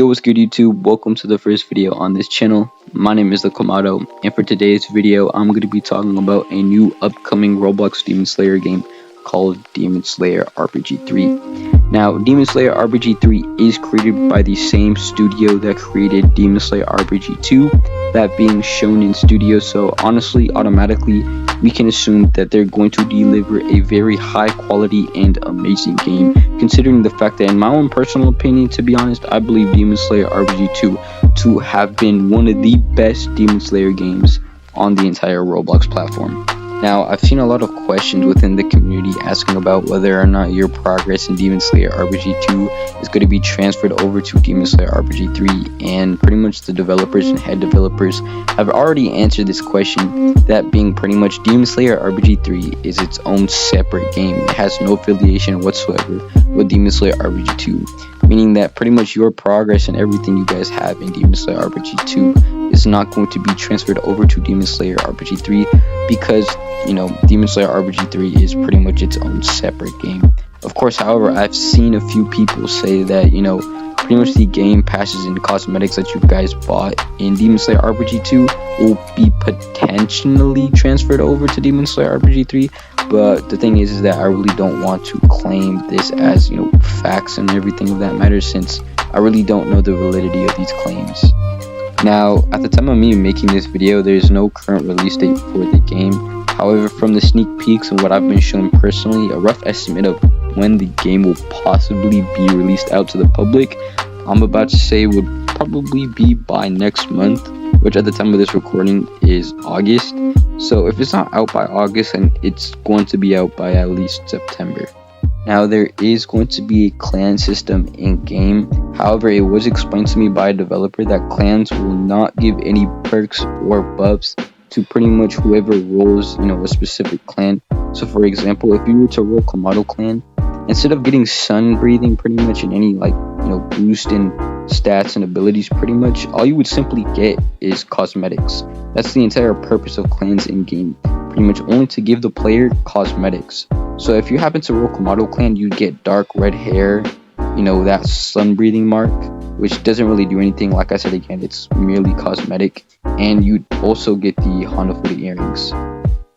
Yo, what's good YouTube? Welcome to the first video on this channel. My name is the Kamado, and for today's video I'm going to be talking about a new upcoming Roblox Demon Slayer game called Demon Slayer RPG3. Now, Demon Slayer RPG3 is created by the same studio that created Demon Slayer RPG2, that being Shounen Studio, so honestly, automatically, we can assume that they're going to deliver a very high quality and amazing game, considering the fact that in my own personal opinion, to be honest, I believe Demon Slayer RPG2 to have been one of the best Demon Slayer games on the entire Roblox platform. Now, I've seen a lot of questions within the community asking about whether or not your progress in Demon Slayer RPG2 is going to be transferred over to Demon Slayer RPG3, and pretty much the developers and head developers have already answered this question, that being pretty much Demon Slayer RPG3 is its own separate game. It has no affiliation whatsoever with Demon Slayer RPG2, meaning that pretty much your progress and everything you guys have in Demon Slayer RPG2 is not going to be transferred over to Demon Slayer RPG3 because, you know, Demon Slayer RPG3 is pretty much its own separate game. Of course, however, I've seen a few people say that, you know, pretty much the game passes and cosmetics that you guys bought in Demon Slayer RPG2 will be potentially transferred over to Demon Slayer RPG3, but the thing is that I really don't want to claim this as, you know, facts and everything of that matter, since I really don't know the validity of these claims. Now, at the time of me making this video, there is no current release date for the game. However, from the sneak peeks and what I've been shown personally, a rough estimate of when the game will possibly be released out to the public, I'm about to say would probably be by next month, which at the time of this recording is August. So if it's not out by August, then it's going to be out by at least September. Now, there is going to be a clan system in game. However, it was explained to me by a developer that clans will not give any perks or buffs to pretty much whoever rolls, you know, a specific clan. So for example, if you were to roll Kamado clan, instead of getting sun breathing pretty much in any, like, you know, boost in stats and abilities, pretty much all you would simply get is cosmetics. That's the entire purpose of clans in game, pretty much only to give the player cosmetics. So if you happen to roll Kamado clan, you get dark red hair, you know, that sun breathing mark, which doesn't really do anything. Like I said again, it's merely cosmetic, and you also get the Hanafuri earrings.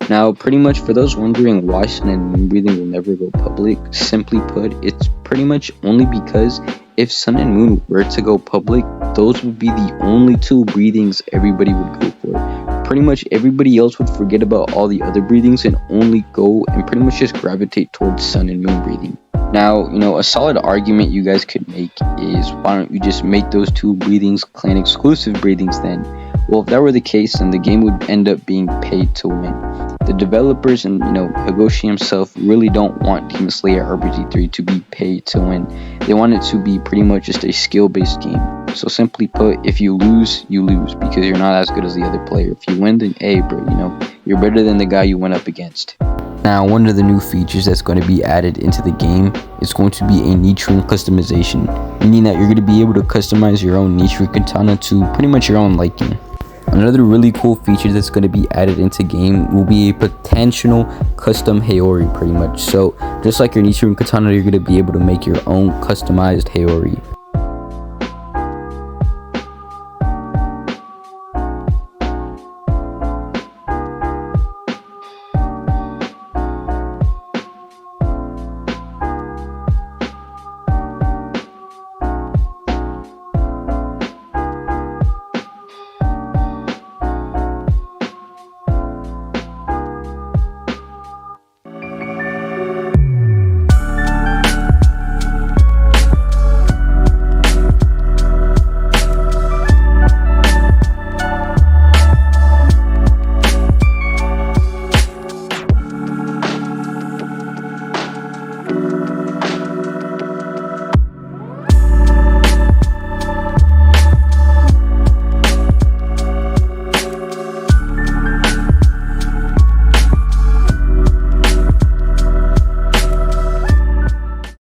Now, pretty much for those wondering why sun and moon breathing will never go public, simply put, it's pretty much only because if sun and moon were to go public, those would be the only two breathings everybody would go for. Pretty much everybody else would forget about all the other breathings and only go and pretty much just gravitate towards sun and moon breathing. Now, you know, a solid argument you guys could make is, why don't you just make those two breathings clan exclusive breathings then? Well, if that were the case, then the game would end up being paid to win. The developers and, you know, Higoshi himself really don't want Demon Slayer RPG3 to be paid to win. They want it to be pretty much just a skill-based game. So simply put, if you lose, you lose, because you're not as good as the other player. If you win, then hey bro, you know, you're better than the guy you went up against. Now, one of the new features that's going to be added into the game is going to be a Nichiren customization, meaning that you're going to be able to customize your own Nichiren katana to pretty much your own liking. Another really cool feature that's going to be added into game will be a potential custom Haori, pretty much. So just like your Nichiren katana, you're going to be able to make your own customized Haori.